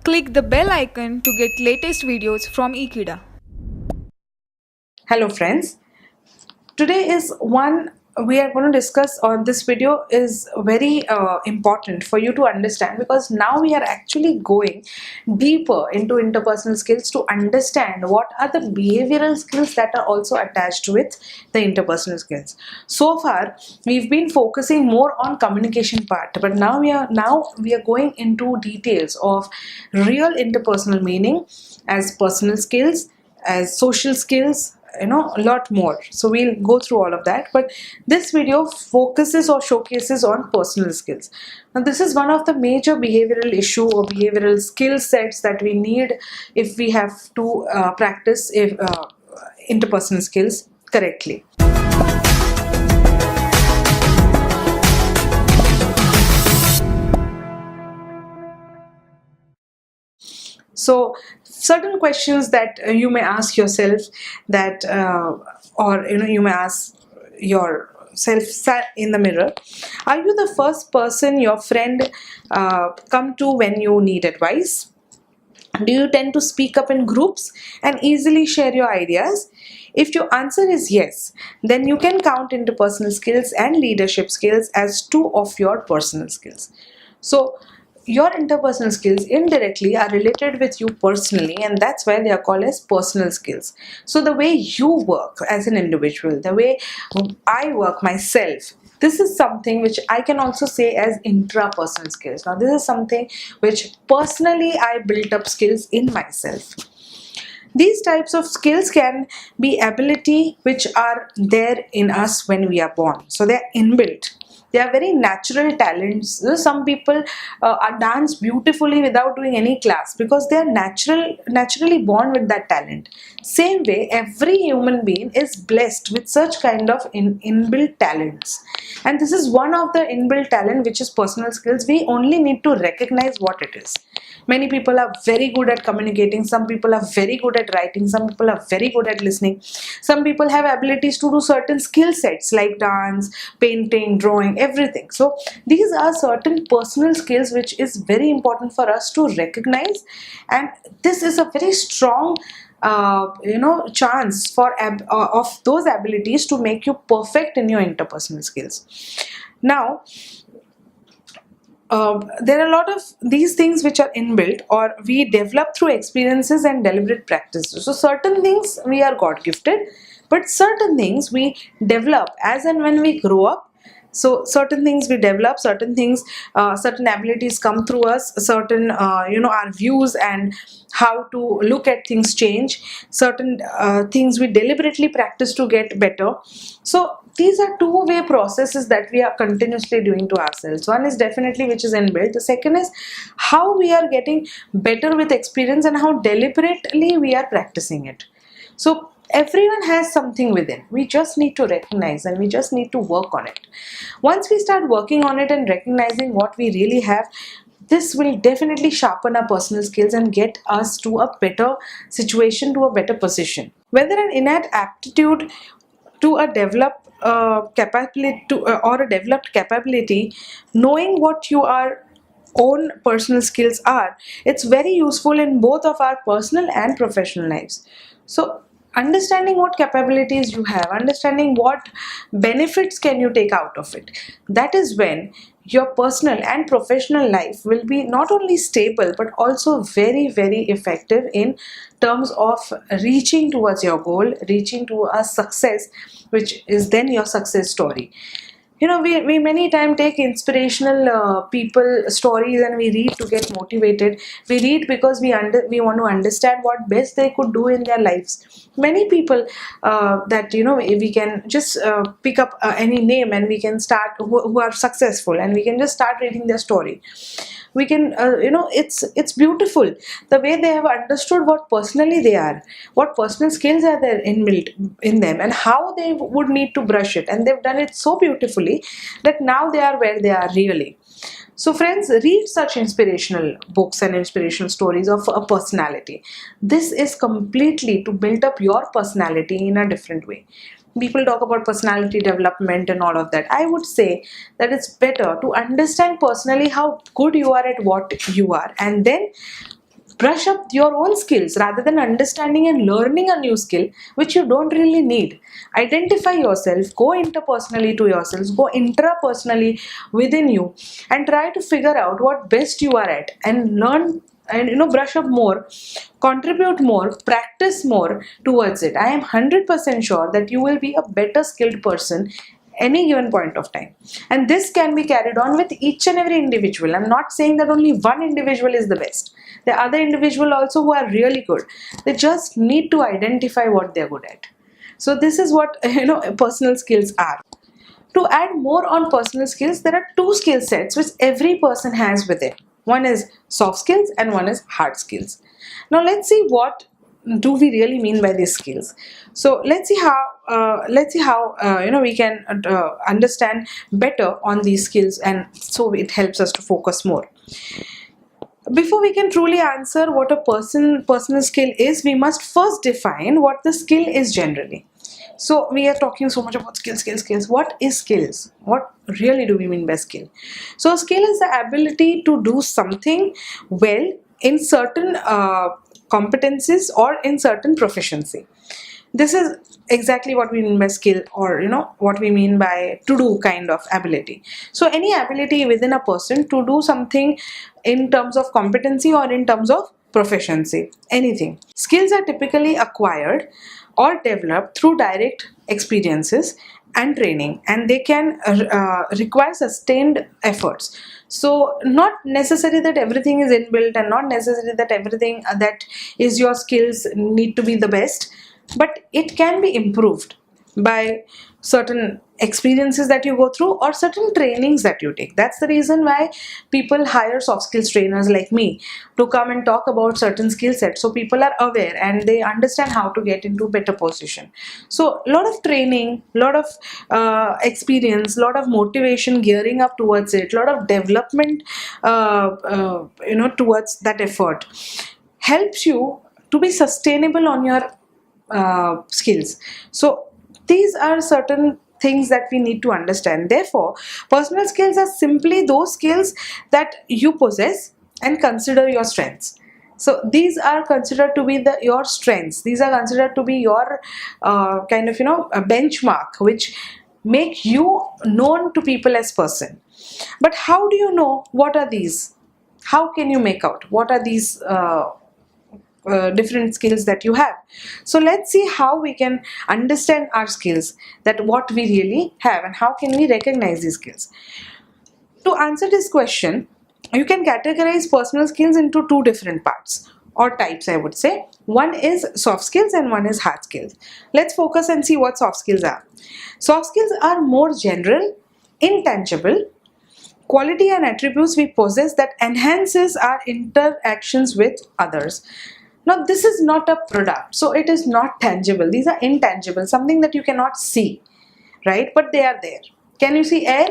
Click the bell icon to get latest videos from Ekeeda. Hello friends, today is one we are going to discuss on this video is very important for you to understand, because now we are actually going deeper into interpersonal skills to understand what are the behavioral skills that are also attached with the interpersonal skills. So far we've been focusing more on communication part, but now we are going into details of real interpersonal meaning as personal skills, as social skills, a lot more. So we'll go through all of that, but this video focuses or showcases on personal skills. Now this is one of the major behavioral issue or behavioral skill sets that we need if we have to practice interpersonal skills correctly. So certain questions that you may ask yourself, that or you may ask yourself in the mirror. Are you the first person your friend come to when you need advice? Do you tend to speak up in groups and easily share your ideas? If your answer is yes, then you can count interpersonal skills and leadership skills as two of your personal skills. So your interpersonal skills indirectly are related with you personally, and that's why they are called as personal skills. So the way you work as an individual, the way I work myself, this is something which I can also say as intrapersonal skills. Now this is something which personally I built up skills in myself. These types of skills can be ability which are there in us when we are born. So they're inbuilt. They are very natural talents. Some people dance beautifully without doing any class because they are naturally born with that talent. Same way, every human being is blessed with such kind of inbuilt talents. And this is one of the inbuilt talent, which is personal skills. We only need to recognize what it is. Many people are very good at communicating. Some people are very good at writing. Some people are very good at listening. Some people have abilities to do certain skill sets like dance, painting, drawing, everything. So these are certain personal skills which is very important for us to recognize, and this is a very strong chance for of those abilities to make you perfect in your interpersonal skills. Now there are a lot of these things which are inbuilt or we develop through experiences and deliberate practice. So certain things we are God gifted, but certain things we develop as and when we grow up. So certain things we develop, certain things, certain abilities come through us, certain our views and how to look at things change, certain things we deliberately practice to get better. So these are two-way processes that we are continuously doing to ourselves. One is definitely which is inbuilt. The second is how we are getting better with experience and how deliberately we are practicing it. So everyone has something within. We just need to recognize and we just need to work on it. Once we start working on it and recognizing what we really have, this will definitely sharpen our personal skills and get us to a better situation, to a better position. Whether an innate aptitude to a developed capability or a developed capability, knowing what your own personal skills are, it's very useful in both of our personal and professional lives. So understanding what capabilities you have, understanding what benefits can you take out of it, that is when your personal and professional life will be not only stable but also very, very effective in terms of reaching towards your goal, reaching to a success, which is then your success story. We many time take inspirational people stories and we read to get motivated. We read because we want to understand what best they could do in their lives. Many people that we can just pick up any name and we can start who are successful, and we can just start reading their story. We can it's beautiful the way they have understood what personally they are, what personal skills are there inbuilt in them, and how they would need to brush it, and they've done it so beautifully that now they are where they are really. So friends, read such inspirational books and inspirational stories of a personality. This is completely to build up your personality in a different way. People talk about personality development and all of that. I would say that it's better to understand personally how good you are at what you are, and then brush up your own skills rather than understanding and learning a new skill which you don't really need. Identify yourself, go interpersonally to yourselves, go intrapersonally within you, and try to figure out what best you are at and learn, and brush up more, contribute more, practice more towards it. I am 100% sure that you will be a better skilled person any given point of time, and this can be carried on with each and every individual. I'm not saying that only one individual is the best. There are other individuals also who are really good. They just need to identify what they're good at. So this is what personal skills are. To add more on personal skills, there are two skill sets which every person has within. One is soft skills and one is hard skills. Now let's see what do we really mean by these skills. So let's see how we can understand better on these skills, and so it helps us to focus more. Before we can truly answer what a personal skill is, we must first define what the skill is generally. So we are talking so much about skills. What is skills? What really do we mean by skill? So skill is the ability to do something well in certain competencies or in certain proficiency. This is exactly what we mean by skill, or what we mean by to do kind of ability. So any ability within a person to do something in terms of competency or in terms of proficiency, anything. Skills are typically acquired or developed through direct experiences and training, and they can require sustained efforts. So not necessary that everything is inbuilt, and not necessary that everything that is your skills need to be the best, but it can be improved by certain experiences that you go through or certain trainings that you take. That's the reason why people hire soft skills trainers like me to come and talk about certain skill sets, so people are aware and they understand how to get into better position. So a lot of training, a lot of experience, a lot of motivation gearing up towards it, a lot of development towards that effort helps you to be sustainable on your skills. So these are certain things that we need to understand. Therefore, personal skills are simply those skills that you possess and consider your strengths. So these are considered to be your strengths. These are considered to be your a benchmark which make you known to people as person. But how do you know what are these? How can you make out what are these different skills that you have? So let's see how we can understand our skills, that what we really have, and how can we recognize these skills. To answer this question, you can categorize personal skills into two different parts or types, I would say. One is soft skills and one is hard skills. Let's focus and see what soft skills are. Soft skills are more general, intangible quality and attributes we possess that enhances our interactions with others. Now, this is not a product, so it is not tangible. These are intangible, something that you cannot see, right? But they are there. Can you see air?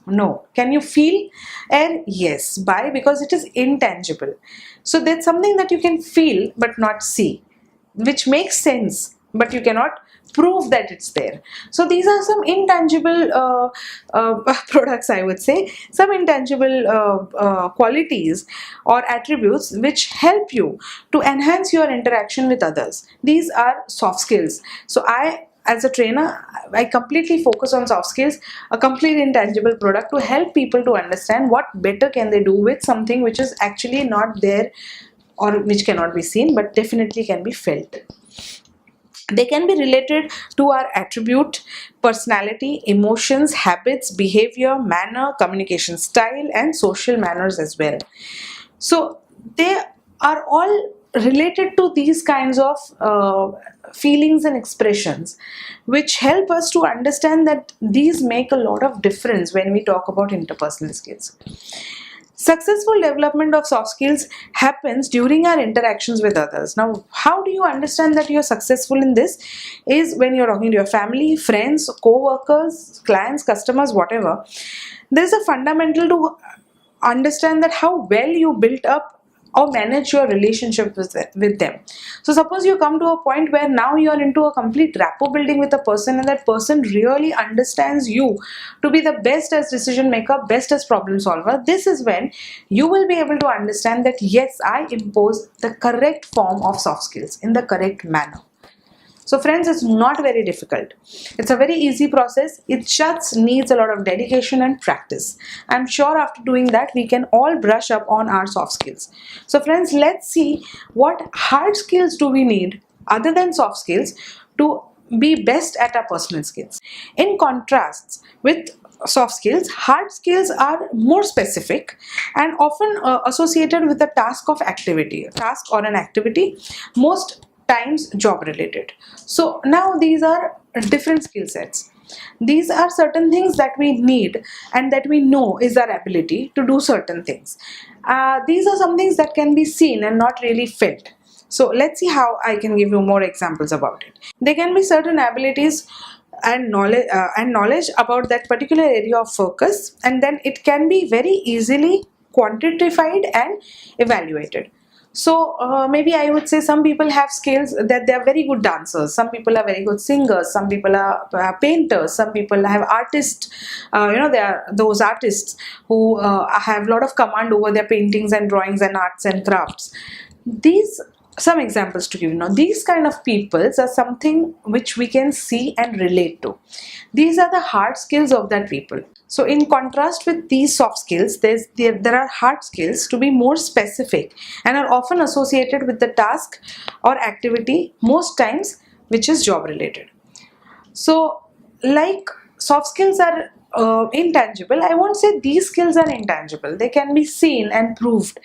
No. Can you feel air? Yes. Why? Because it is intangible. So that's something that you can feel but not see, which makes sense, but you cannot prove that it's there. So these are some intangible products, I would say, some intangible qualities or attributes which help you to enhance your interaction with others. These are soft skills. So as a trainer, I completely focus on soft skills, a complete intangible product to help people to understand what better can they do with something which is actually not there or which cannot be seen but definitely can be felt. They can be related to our attribute, personality, emotions, habits, behavior, manner, communication style, and social manners as well. So they are all related to these kinds of feelings and expressions, which help us to understand that these make a lot of difference when we talk about interpersonal skills. Successful development of soft skills happens during our interactions with others. Now, how do you understand that you're successful in this? Is when you're talking to your family, friends, co-workers, clients, customers, whatever. There's a fundamental to understand that how well you built up or manage your relationship with them. So suppose you come to a point where now you're into a complete rapport building with a person, and that person really understands you to be the best as decision maker, best as problem solver. This is when you will be able to understand that yes, I impose the correct form of soft skills in the correct manner. So friends, it's not very difficult. It's a very easy process. It just needs a lot of dedication and practice. I'm sure after doing that, we can all brush up on our soft skills. So friends, let's see what hard skills do we need other than soft skills to be best at our personal skills. In contrast with soft skills, hard skills are more specific and often associated with a task or an activity, most times job related. So now these are different skill sets. These are certain things that we need and that we know is our ability to do certain things. These are some things that can be seen and not really felt. So let's see how I can give you more examples about it. There can be certain abilities and knowledge about that particular area of focus, and then it can be very easily quantified and evaluated. So maybe I would say some people have skills that they are very good dancers, some people are very good singers, some people are painters, some people have artists. There are those artists who have a lot of command over their paintings and drawings and arts and crafts. These some examples to give you. Now these kind of peoples are something which we can see and relate to. These are the hard skills of that people. So in contrast with these soft skills, there are hard skills to be more specific and are often associated with the task or activity, most times which is job related. So like soft skills are intangible, I won't say these skills are intangible. They can be seen and proved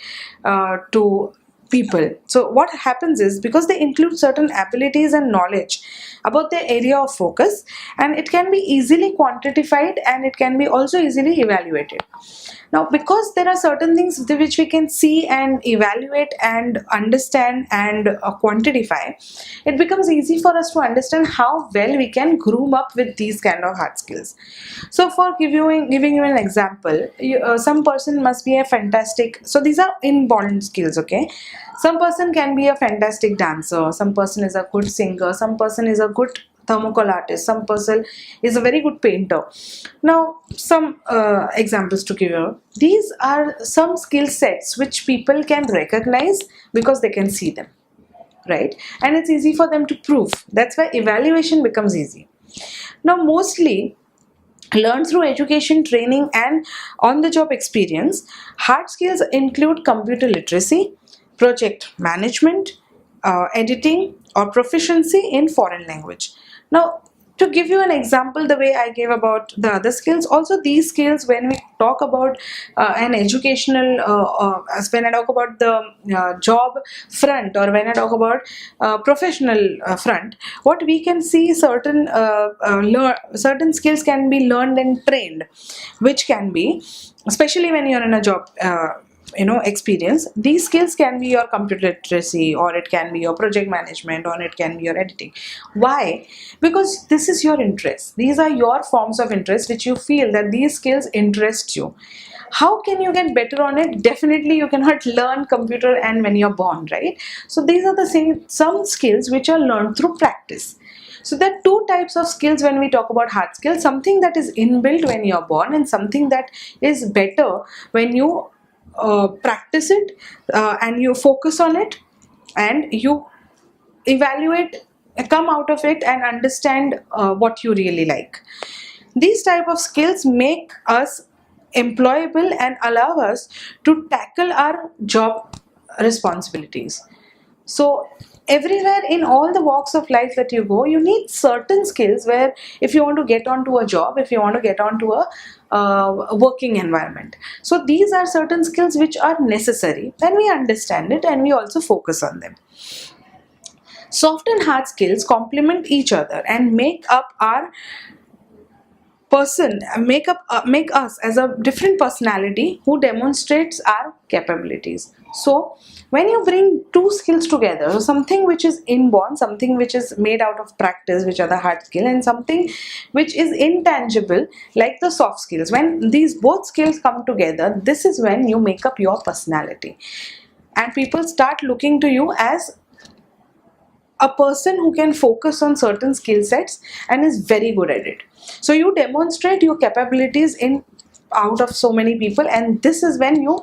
to people. So what happens is, because they include certain abilities and knowledge about their area of focus, and it can be easily quantified and it can be also easily evaluated. Now because there are certain things which we can see and evaluate and understand and quantify, it becomes easy for us to understand how well we can groom up with these kind of hard skills. So for giving you an example, some person must be a fantastic, so these are inborn skills, okay? Some person can be a fantastic dancer, some person is a good singer, some person is a good thermocol artist, some person is a very good painter. Now some examples to give you. These are some skill sets which people can recognize because they can see them, right? And it's easy for them to prove. That's why evaluation becomes easy. Now mostly learned through education, training and on-the-job experience, hard skills include computer literacy, project management, editing or proficiency in foreign language. Now to give you an example, the way I gave about the other skills, also these skills, when we talk about an educational, when I talk about the job front, or when I talk about professional front, what we can see, certain skills can be learned and trained, which can be, especially when you're in a job experience, these skills can be your computer literacy, or it can be your project management, or it can be your editing. Why? Because this is your interest. These are your forms of interest which you feel that these skills interest you. How can you get better on it? Definitely you cannot learn computer and when you're born, right? So these are some skills which are learned through practice. So there are two types of skills when we talk about hard skills: something that is inbuilt when you're born, and something that is better when you practice it and you focus on it and you evaluate, come out of it and understand what you really like. These type of skills make us employable and allow us to tackle our job responsibilities. So everywhere in all the walks of life that you go, you need certain skills where, if you want to get onto a job, if you want to get onto a working environment. So these are certain skills which are necessary, and we understand it and we also focus on them. Soft and hard skills complement each other and make up our make us as a different personality who demonstrates our capabilities. So when you bring two skills together, so something which is inborn, something which is made out of practice, which are the hard skill, and something which is intangible like the soft skills, when these both skills come together, this is when you make up your personality. and people start looking to you as a person who can focus on certain skill sets and is very good at it. So you demonstrate your capabilities in out of so many people, and this is when you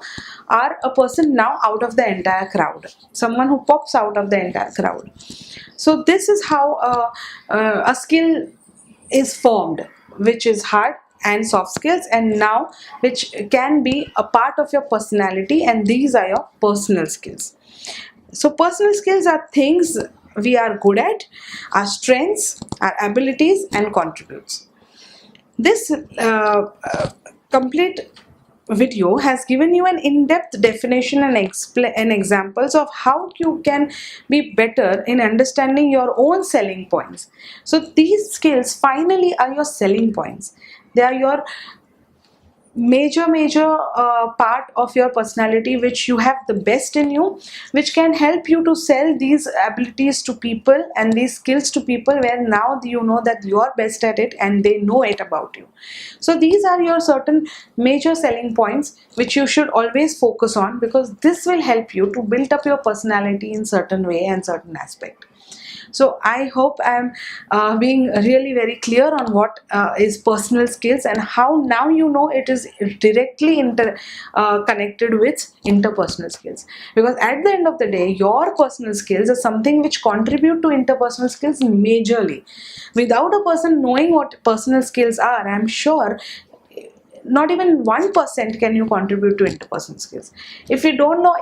are a person now out of the entire crowd, someone who pops out of the entire crowd. So this is how a skill is formed, which is hard and soft skills, and now which can be a part of your personality, and these are your personal skills. So personal skills are things we are good at, our strengths, our abilities, and contributes. This complete video has given you an in-depth definition and examples of how you can be better in understanding your own selling points. So these skills finally are your selling points. They are your major part of your personality, which you have the best in you, which can help you to sell these abilities to people and these skills to people, where now you know that you are best at it and they know it about you. So these are your certain major selling points which you should always focus on, because this will help you to build up your personality in certain way and certain aspect. So I hope I'm being really very clear on what is personal skills, and how now you know it is directly connected with interpersonal skills. Because at the end of the day, your personal skills are something which contribute to interpersonal skills majorly. Without a person knowing what personal skills are, I'm sure not even 1% can you contribute to interpersonal skills. If we don't know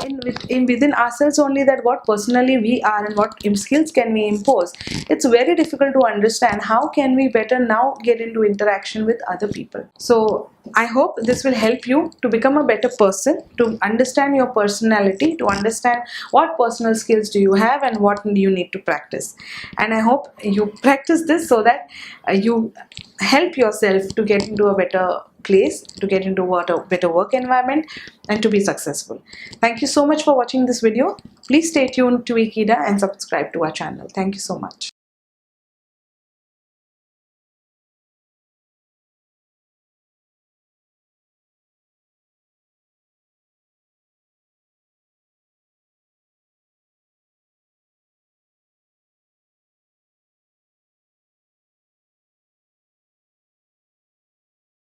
in within ourselves only that what personally we are and what skills can we impose, it's very difficult to understand how can we better now get into interaction with other people. So I hope this will help you to become a better person, to understand your personality, to understand what personal skills do you have and what you need to practice. And I hope you practice this so that you help yourself to get into a better place, to get into a better work environment, and to be successful. Thank you so much for watching this video. Please stay tuned to Ikeda and subscribe to our channel. Thank you so much.